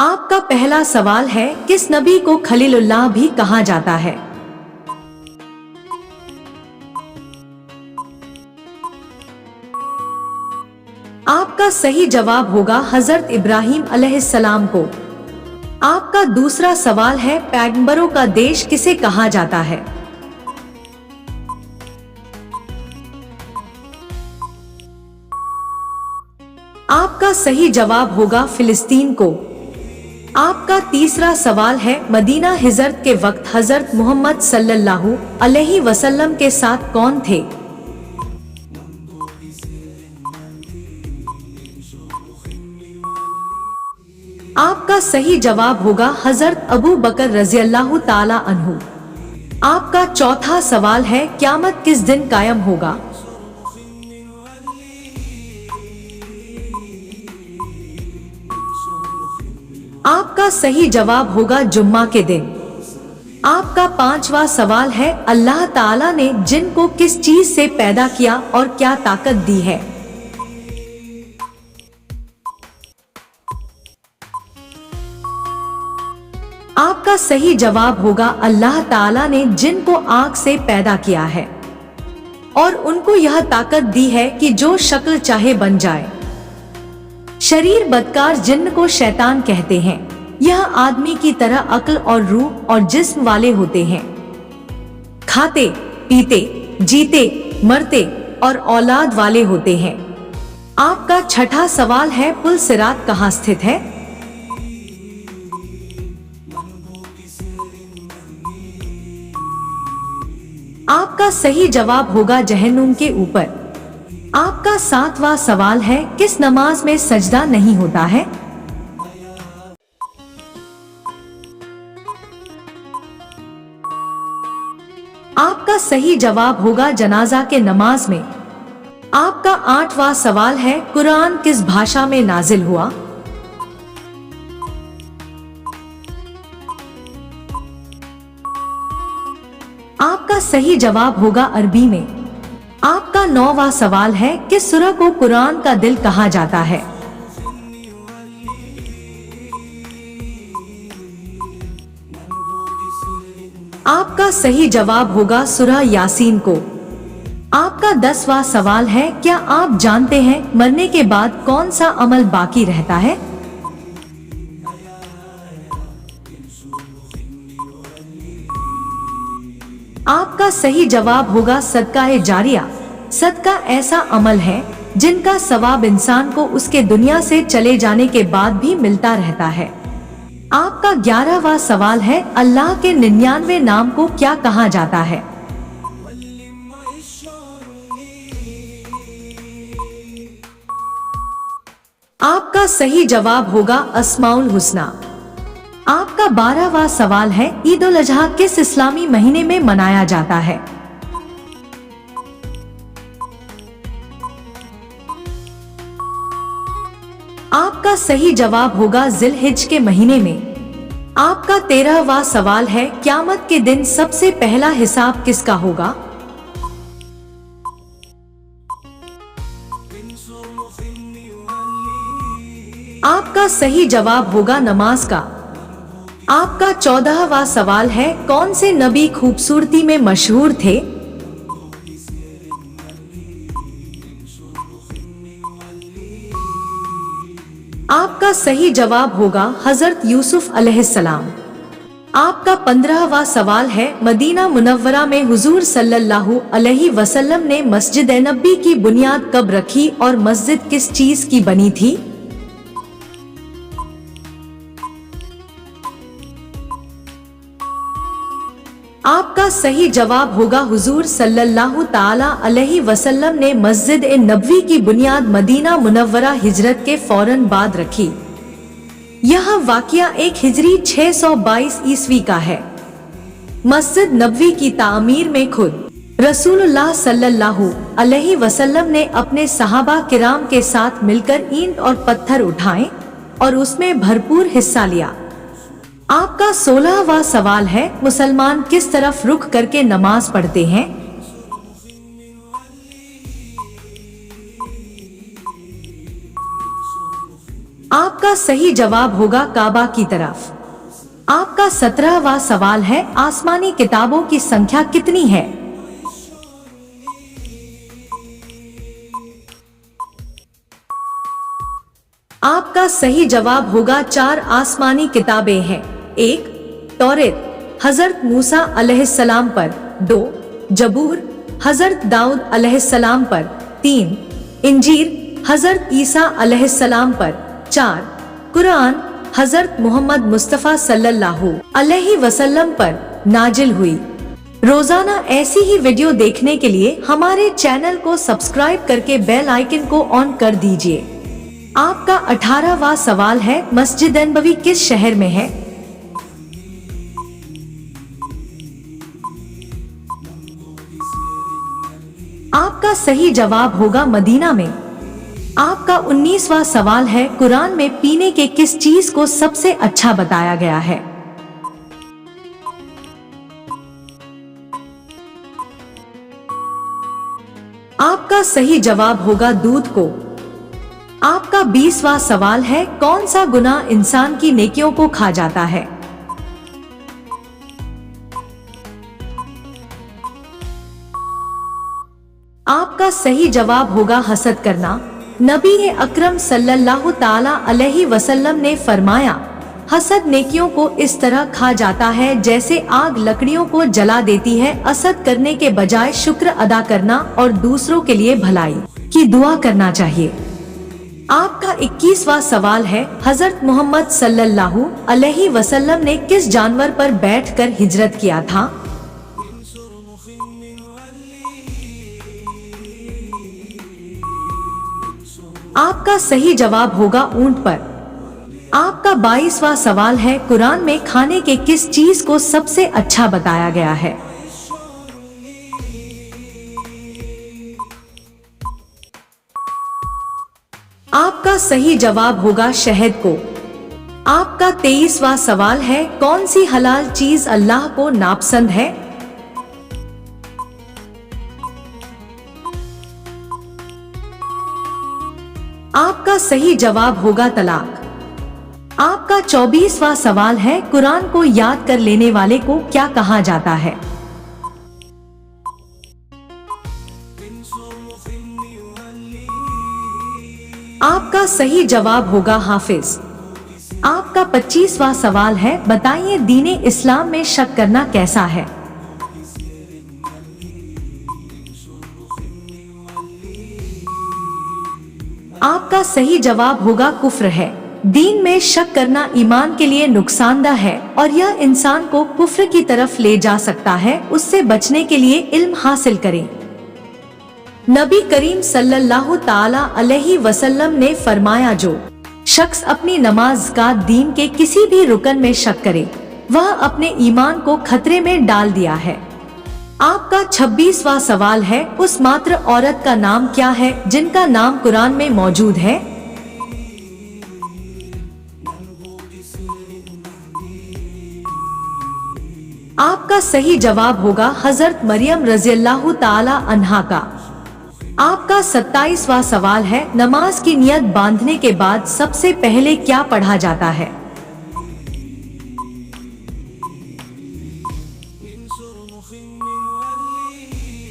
आपका पहला सवाल है, किस नबी को खलीलुल्लाह भी कहा जाता है? आपका सही जवाब होगा हजरत इब्राहिम अलैहिस्सलाम को। आपका दूसरा सवाल है, पैगंबरों का देश किसे कहा जाता है? आपका सही जवाब होगा फिलिस्तीन को। आपका तीसरा सवाल है, मदीना हिजरत के वक्त हजरत मोहम्मद सल्लल्लाहु अलैहि वसल्लम के साथ कौन थे? आपका सही जवाब होगा हजरत अबू बकर रज़ियल्लाहु ताला अन्हु। आपका चौथा सवाल है, क़यामत किस दिन कायम होगा? आपका सही जवाब होगा जुम्मा के दिन। आपका पांचवा सवाल है, अल्लाह ताला ने जिन को किस चीज से पैदा किया और क्या ताकत दी है? आपका सही जवाब होगा अल्लाह ताला ने जिन को आग से पैदा किया है और उनको यह ताकत दी है कि जो शक्ल चाहे बन जाए। शरीर बदकार जिन्न को शैतान कहते हैं। यह आदमी की तरह अक्ल और रूह और जिस्म वाले होते हैं। खाते पीते जीते मरते और औलाद वाले होते हैं। आपका छठा सवाल है, पुल सिरात कहाँ स्थित है? आपका सही जवाब होगा जहन्नुम के ऊपर। आपका सातवां सवाल है, किस नमाज में सजदा नहीं होता है? आपका सही जवाब होगा जनाजा के नमाज में। आपका आठवां सवाल है, कुरान किस भाषा में नाजिल हुआ? आपका सही जवाब होगा अरबी में। आपका नौवां सवाल है, किस सूरह को कुरान का दिल कहा जाता है? आपका सही जवाब होगा सूरह यासीन को। आपका 10वां सवाल है, क्या आप जानते हैं मरने के बाद कौन सा अमल बाकी रहता है? आपका सही जवाब होगा सदका जारिया। सदका ऐसा अमल है जिनका सवाब इंसान को उसके दुनिया से चले जाने के बाद भी मिलता रहता है। आपका 11वां सवाल है, अल्लाह के 99 नाम को क्या कहा जाता है? आपका सही जवाब होगा अस्माउल हुस्ना। आपका 12वां सवाल है, ईद उल अजहा किस इस्लामी महीने में मनाया जाता है? आपका सही जवाब होगा जिलहिज के महीने में। आपका 13वां सवाल है, क़यामत के दिन सबसे पहला हिसाब किसका होगा? आपका सही जवाब होगा नमाज का। आपका 14वां सवाल है, कौन से नबी खूबसूरती में मशहूर थे? आपका सही जवाब होगा हजरत यूसुफ अलैहिस्सलाम। आपका 15वां सवाल है, मदीना मुनव्वरा में हुजूर सल्लल्लाहु अलैहि वसल्लम ने मस्जिद नबी की बुनियाद कब रखी और मस्जिद किस चीज की बनी थी? आपका सही जवाब होगा हुजूर सल्लल्लाहु ताला अलैहि वसल्लम ने मस्जिद नबवी की बुनियाद मदीना मुनव्वरा हिजरत के फौरन बाद रखी। यह वाक़या 1 हिजरी 622 ईस्वी का है। मस्जिद नबवी की तामीर में खुद रसूलुल्लाह सल्लल्लाहु अलैहि वसल्लम ने अपने सहाबा किराम के साथ मिलकर ईंट और पत्थर उठाए और उसमें भरपूर हिस्सा लिया। आपका 16वां सवाल है, मुसलमान किस तरफ रुख करके नमाज पढ़ते हैं? आपका आपका सही जवाब होगा काबा की तरफ। आपका 17वां सवाल है, आसमानी किताबों की संख्या कितनी है? आपका सही जवाब होगा 4 आसमानी किताबें हैं। 1 तौरेत हजरत मूसा अलैहिस्सलाम पर, 2 जबूर हजरत दाऊद अलैहिस्सलाम पर, 3 इंजीर हजरत ईसा अलैहिस्सलाम पर, 4 कुरान हजरत मोहम्मद मुस्तफा सल्लल्लाहु अलैहि वसल्लम पर नाजिल हुई। रोजाना ऐसी ही वीडियो देखने के लिए हमारे चैनल को सब्सक्राइब करके बेल आइकन को ऑन कर दीजिए। आपका 18वां सवाल है, मस्जिद नबवी किस शहर में है? आपका सही जवाब होगा मदीना में। आपका 19वां सवाल है, कुरान में पीने के किस चीज को सबसे अच्छा बताया गया है? आपका सही जवाब होगा दूध को। आपका 20वां सवाल है, कौन सा गुनाह इंसान की नेकियों को खा जाता है? आपका सही जवाब होगा हसद करना। नबी अकरम सल्लल्लाहु ताला अलैहि वसल्लम ने फरमाया, हसद नेकियों को इस तरह खा जाता है जैसे आग लकड़ियों को जला देती है। हसद करने के बजाय शुक्र अदा करना और दूसरों के लिए भलाई की दुआ करना चाहिए। आपका 21वां सवाल है, हजरत मोहम्मद सल्लल्लाहु अलैहि वसल्लम ने किस जानवर पर बैठकर हिजरत किया था? आपका सही जवाब होगा ऊंट पर। आपका 22वां सवाल है, कुरान में खाने के किस चीज को सबसे अच्छा बताया गया है? आपका सही जवाब होगा शहद को। आपका 23वां सवाल है, कौन सी हलाल चीज अल्लाह को नापसंद है? आपका सही जवाब होगा तलाक। आपका 24वां सवाल है, कुरान को याद कर लेने वाले को क्या कहा जाता है? आपका सही जवाब होगा हाफिज। आपका 25वां सवाल है, बताइए दीने इस्लाम में शक करना कैसा है? आपका सही जवाब होगा कुफ्र है। दीन में शक करना ईमान के लिए नुकसानदा है और यह इंसान को कुफ्र की तरफ ले जा सकता है। उससे बचने के लिए इल्म हासिल करें। नबी करीम सल्लल्लाहु ताला अलैहि वसल्लम ने फरमाया, जो शख्स अपनी नमाज का दीन के किसी भी रुकन में शक करे, वह अपने ईमान को खतरे में डाल दिया है। आपका 26वां सवाल है, उस मात्र औरत का नाम क्या है जिनका नाम कुरान में मौजूद है? आपका सही जवाब होगा हजरत मरियम रज़ियल्लाहु ताला अन्हा का। आपका 27वां सवाल है, नमाज की नियत बांधने के बाद सबसे पहले क्या पढ़ा जाता है?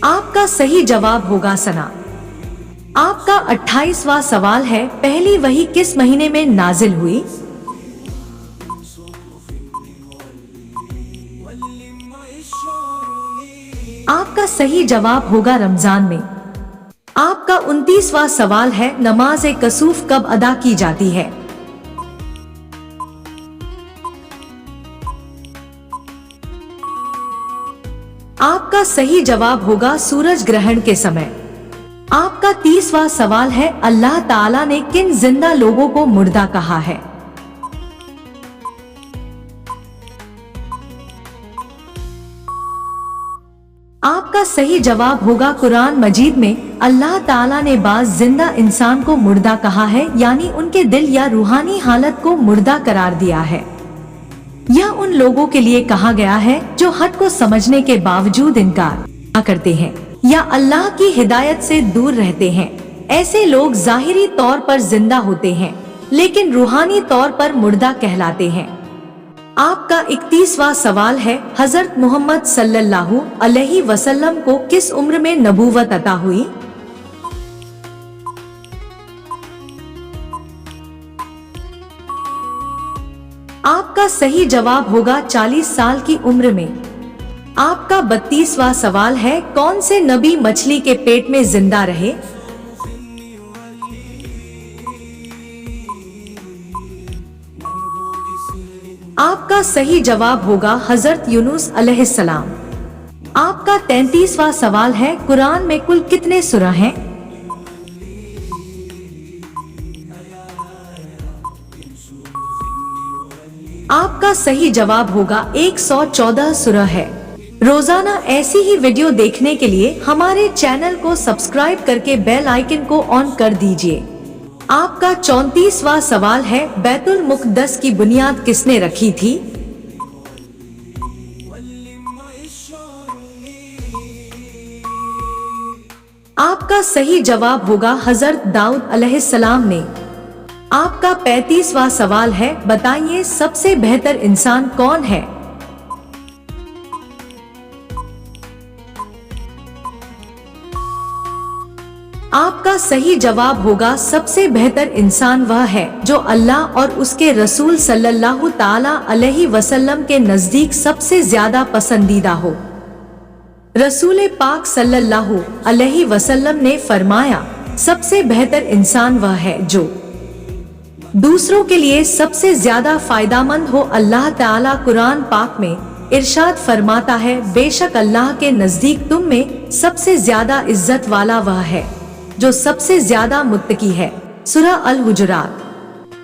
आपका सही जवाब होगा सना। आपका 28वां सवाल है, पहली वही किस महीने में नाजिल हुई? आपका सही जवाब होगा रमजान में। आपका 29वां सवाल है, नमाज कसूफ कब अदा की जाती है? आपका सही जवाब होगा सूरज ग्रहण के समय। आपका 30वां सवाल है, अल्लाह ताला ने किन जिंदा लोगों को मुर्दा कहा है? आपका सही जवाब होगा कुरान मजीद में अल्लाह ताला ने बाज जिंदा इंसान को मुर्दा कहा है, यानी उनके दिल या रूहानी हालत को मुर्दा करार दिया है। यह उन लोगों के लिए कहा गया है जो हक को समझने के बावजूद इनकार करते हैं या अल्लाह की हिदायत से दूर रहते हैं। ऐसे लोग जाहिरी तौर पर जिंदा होते हैं, लेकिन रूहानी तौर पर मुर्दा कहलाते हैं। आपका 31वां सवाल है, हजरत मोहम्मद सल्लल्लाहु अलैहि वसल्लम को किस उम्र में नबूवत अता हुई? आपका सही जवाब होगा 40 साल की उम्र में। आपका 32वां सवाल है, कौन से नबी मछली के पेट में जिंदा रहे? आपका सही जवाब होगा हजरत यूनुस अलैहिस्सलाम। आपका 33वां सवाल है, कुरान में कुल कितने सूरा हैं? आपका सही जवाब होगा 114 सूरा है। रोजाना ऐसी ही वीडियो देखने के लिए हमारे चैनल को सब्सक्राइब करके बेल आइकन को ऑन कर दीजिए। आपका 34वां सवाल है, बैतुल मुक़द्दस की बुनियाद किसने रखी थी? आपका सही जवाब होगा हजरत दाऊद अलैहिस्सलाम ने। आपका 35वां सवाल है, बताइए सबसे बेहतर इंसान कौन है? आपका सही जवाब होगा सबसे बेहतर इंसान वह है जो अल्लाह और उसके रसूल सल्लल्लाहु ताला अलैहि वसल्लम के नजदीक सबसे ज्यादा पसंदीदा हो। रसूल पाक सल्लल्लाहु अलैहि वसल्लम ने फरमाया, सबसे बेहतर इंसान वह है जो दूसरों के लिए सबसे ज्यादा फायदामंद हो। अल्लाह ताला कुरान पाक में इरशाद फरमाता है, बेशक अल्लाह के नजदीक तुम में सबसे ज्यादा इज्जत वाला वह है जो सबसे ज्यादा मुत्तकी है। सूरह अल हुजुरात।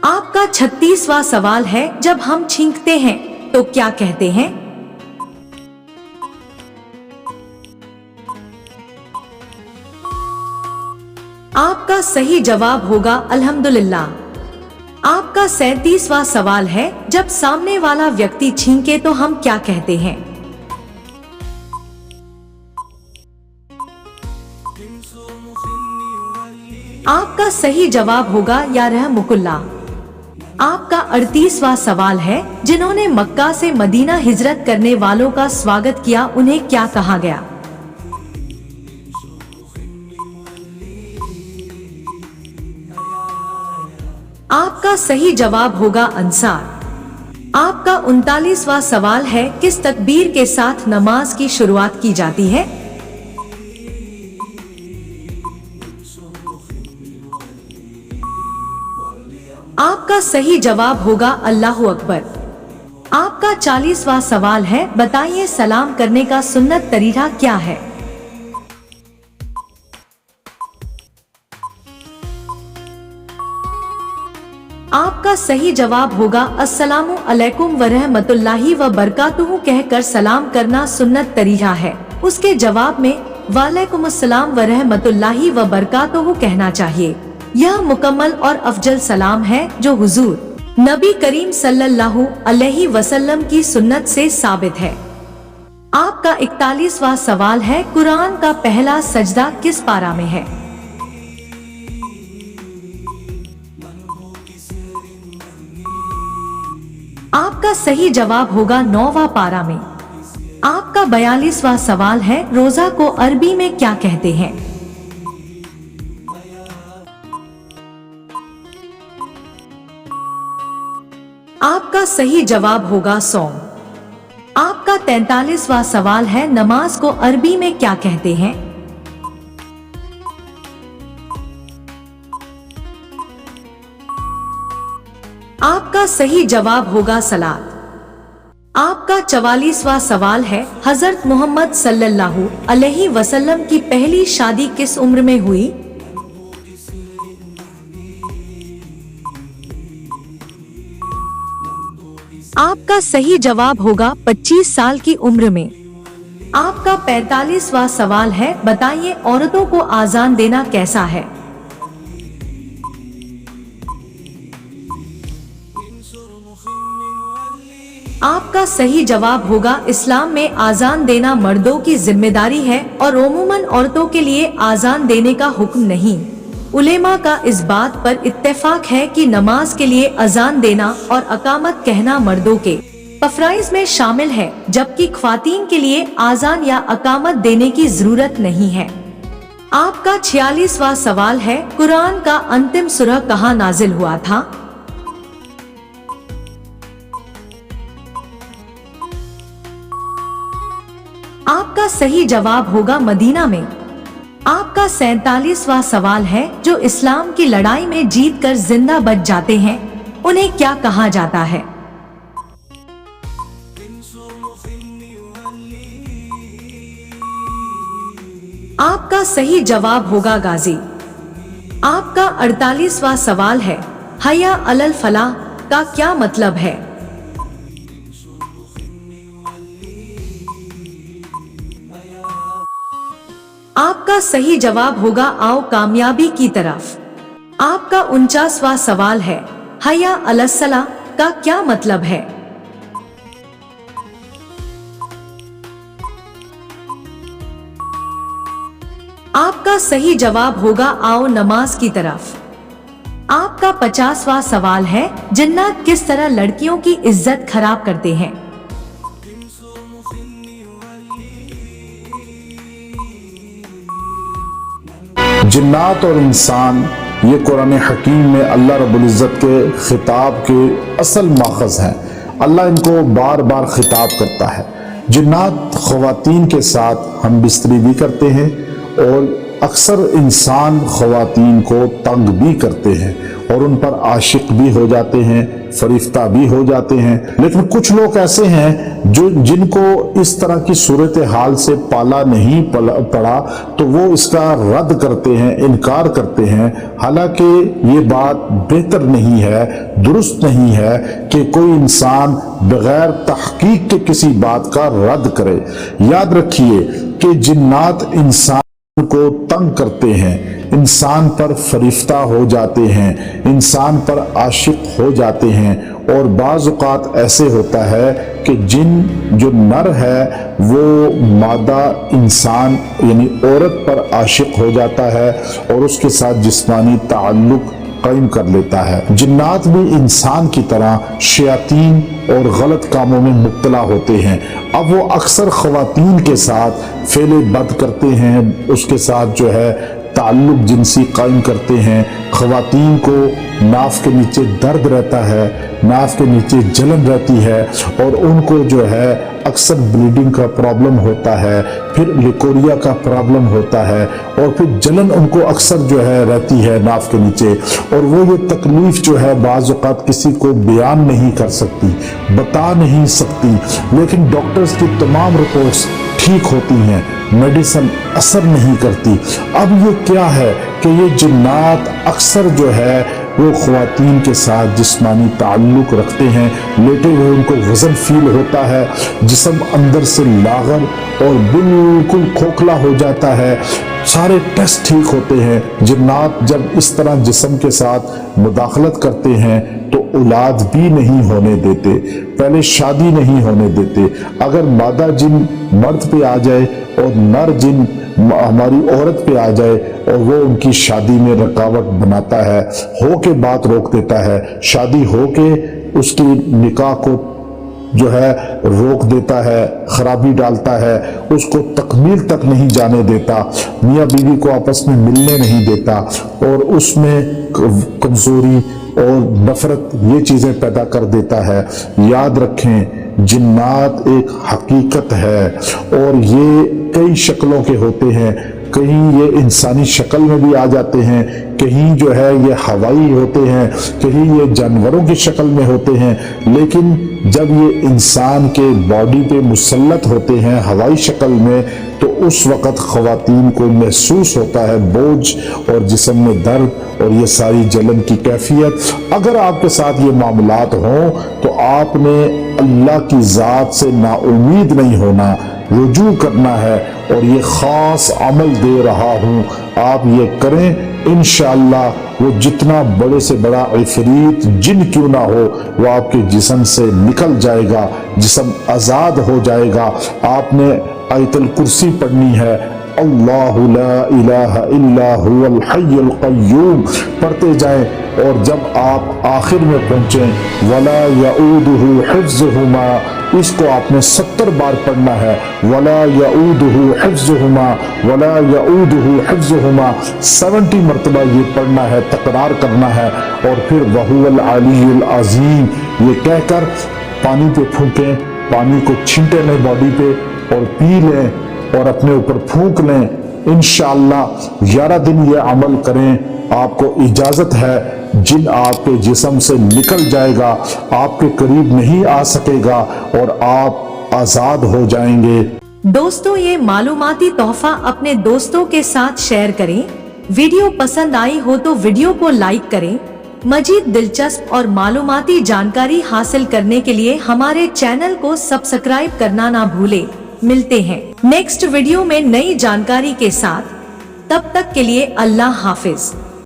आपका 36वां सवाल है, जब हम छींकते हैं तो क्या कहते हैं? आपका सही जवाब होगा अल्हम्दुलिल्लाह। आपका 37वां सवाल है, जब सामने वाला व्यक्ति छींके तो हम क्या कहते हैं? आपका सही जवाब होगा या रहमुकुल्लाह। आपका 38वां सवाल है, जिन्होंने मक्का से मदीना हिजरत करने वालों का स्वागत किया उन्हें क्या कहा गया? आपका सही जवाब होगा अंसार। आपका 39वां सवाल है, किस तकबीर के साथ नमाज की शुरुआत की जाती है? आपका सही जवाब होगा अल्लाहु अकबर। आपका 40वां सवाल है, बताइए सलाम करने का सुन्नत तरीका क्या है? आपका सही जवाब होगा अस्सलामु अलैकुम व रहमतुल्लाहि व बरकातुहू कहकर सलाम करना सुन्नत तरीका है। उसके जवाब में वालेकुम अस्सलाम व रहमतुल्लाहि व बरकातुहू कहना चाहिए। यह मुकम्मल और अफजल सलाम है जो हुजूर नबी करीम सल्लल्लाहु अलैहि वसल्लम की सुन्नत से साबित है। आपका 41वां सवाल है, कुरान का पहला सजदा किस पारा में है? आपका सही जवाब होगा 9वां पारा में। आपका 42वां सवाल है, रोजा को अरबी में क्या कहते हैं? आपका सही जवाब होगा सौम। आपका 43वां सवाल है, नमाज को अरबी में क्या कहते हैं? आपका सही जवाब होगा सलात। आपका 44वां सवाल है, हजरत मोहम्मद सल्लल्लाहु अलैहि वसल्लम की पहली शादी किस उम्र में हुई? आपका सही जवाब होगा 25 साल की उम्र में। आपका 45वां सवाल है, बताइए औरतों को आजान देना कैसा है? आपका सही जवाब होगा इस्लाम में आजान देना मर्दों की जिम्मेदारी है और उमूमन औरतों के लिए आजान देने का हुक्म नहीं। उलेमा का इस बात पर इत्तेफाक है कि नमाज के लिए अजान देना और अकामत कहना मर्दों के फराइज में शामिल है, जबकि ख्वातीन के लिए आजान या अकामत देने की जरूरत नहीं है। आपका 46वां सवाल है, कुरान का अंतिम सूरह कहाँ नाजिल हुआ था? आपका सही जवाब होगा मदीना में। आपका 47वां सवाल है, जो इस्लाम की लड़ाई में जीत कर जिंदा बच जाते हैं उन्हें क्या कहा जाता है? आपका सही जवाब होगा गाजी। आपका 48वां सवाल है, हया अलल फलाह का क्या मतलब है? आपका सही जवाब होगा आओ कामयाबी की तरफ। आपका 49वां सवाल है, हया अलस्सलाह का क्या मतलब है? आपका सही जवाब होगा आओ नमाज की तरफ। आपका 50वां सवाल है, जिन्नात किस तरह लड़कियों की इज्जत खराब करते हैं? जिन्नात और इंसान ये कुरान हकीम में अल्लाह रब्बुल इज़्ज़त के खिताब के असल माखज़ हैं। अल्लाह इनको बार बार खिताब करता है। जिन्नात ख़वातीन के साथ हम बिस्तरी भी करते हैं और अक्सर इंसान ख़वातीन को तंग भी करते हैं और उन पर आशिक भी हो जाते हैं, फरिश्ता भी हो जाते हैं। लेकिन कुछ लोग ऐसे हैं जो जिनको इस तरह की सूरत हाल से पाला नहीं पड़ा, तो वो इसका रद्द करते हैं, इनकार करते हैं। हालांकि ये बात बेहतर नहीं है, दुरुस्त नहीं है कि कोई इंसान बगैर तहकीक के किसी बात का रद्द करे। याद रखिए कि जिन्नात इंसान को तंग करते हैं, इंसान पर फरिश्ता हो जाते हैं, इंसान पर आशिक हो जाते हैं। और बाज़ औक़ात ऐसे होता है कि जिन जो नर है वो मादा इंसान यानी औरत पर आशिक हो जाता है और उसके साथ जिस्मानी ताल्लुक कायम कर लेता है। जिन्नात भी इंसान की तरह शयातीन और गलत कामों में मुब्तला होते हैं। अब वो अक्सर ख़वातीन के साथ फेले बद करते हैं, उसके साथ जो है ताल्लुक जिनसी कायम करते हैं। ख़वातीन को नाफ के नीचे दर्द रहता है, नाफ के नीचे जलन रहती है और उनको जो है अक्सर ब्लीडिंग का प्रॉब्लम होता है, फिर लिकोरिया का प्रॉब्लम होता है और फिर जलन उनको अक्सर जो है रहती है नाफ के नीचे। और वो ये तकलीफ जो है बाज़ औक़ात किसी को बयान नहीं कर सकती, बता नहीं सकती, लेकिन डॉक्टर्स की तमाम रिपोर्ट्स ठीक होती हैं, मेडिसिन असर नहीं करती। अब ये क्या है कि ये जिन्नात अक्सर जो है वो ख़वातीन के साथ जिस्मानी ताल्लुक़ रखते हैं। लेटे हुए उनको वज़न फील होता है, जिस्म अंदर से लाग़र और बिल्कुल खोखला हो जाता है, सारे टेस्ट ठीक होते हैं। जिन्नात जब इस तरह जिस्म के साथ मुदाखलत करते हैं तो औलाद भी नहीं होने देते, पहले शादी नहीं होने देते। अगर मादा जिन मर्द पे आ जाए और नर जिन हमारी औरत पे आ जाए और वो उनकी शादी में रुकावट बनाता है, हो के बात रोक देता है, शादी हो के उसकी निकाह को जो है रोक देता है, खराबी डालता है, उसको तकमील तक नहीं जाने देता, मियाँ बीवी को आपस में मिलने नहीं देता और उसमें कमजोरी और नफरत ये चीजें पैदा कर देता है। याद रखें, जिन्नात एक हकीकत है और ये कई शक्लों के होते हैं। कहीं ये इंसानी शक्ल में भी आ जाते हैं, कहीं जो है ये हवाई होते हैं, कहीं ये जानवरों की शक्ल में होते हैं। लेकिन जब ये इंसान के बॉडी पे मुसल्लत होते हैं हवाई शक्ल में, तो उस वक़्त ख़वातीन को महसूस होता है बोझ और जिस्म में दर्द और ये सारी जलन की कैफियत। अगर आपके साथ ये मामलात हों तो आपने अल्लाह की ज़ात से नाउम्मीद नहीं होना, रुजू करना है। और ये ख़ास अमल दे रहा हूँ, आप ये करें, इंशाअल्लाह वो जितना बड़े से बड़ा इफरीत जिन क्यों ना हो वो आपके जिस्म से निकल जाएगा, जिस्म आज़ाद हो जाएगा। आपने आयतुल कुर्सी पढ़नी है, अल्लाहु ला इलाहा इल्ला हुवल हय्युल क़य्यूम पढ़ते जाएं। और जब आप आखिर में पहुंचे वला यऊदुहु हिफ्ज़ुहुमा, इसको आपने 70 बार पढ़ना है। वला यऊदुहु हिफ्ज़ुहुमा, वला यऊदुहु हिफ्ज़ुहुमा 70 मरतबा ये पढ़ना है, तकरार करना है। और फिर वहुवल अलीयुल अज़ीम ये कहकर पानी पे फूकें, पानी को छींटे लें बॉडी पे और पी लें और अपने ऊपर फूंक लें। इंशाअल्लाह 11 दिन ये अमल करें, आपको इजाजत है जिन आपके जिस्म से निकल जाएगा, आपके करीब नहीं आ सकेगा और आप आजाद हो जाएंगे। दोस्तों, ये मालूमाती तोहफा अपने दोस्तों के साथ शेयर करें। वीडियो पसंद आई हो तो वीडियो को लाइक करें। मजीद दिलचस्प और मालूमाती जानकारी हासिल करने के लिए हमारे चैनल को सब्सक्राइब करना ना भूलें। मिलते हैं नेक्स्ट वीडियो में नई जानकारी के साथ। तब तक के लिए अल्लाह हाफिज।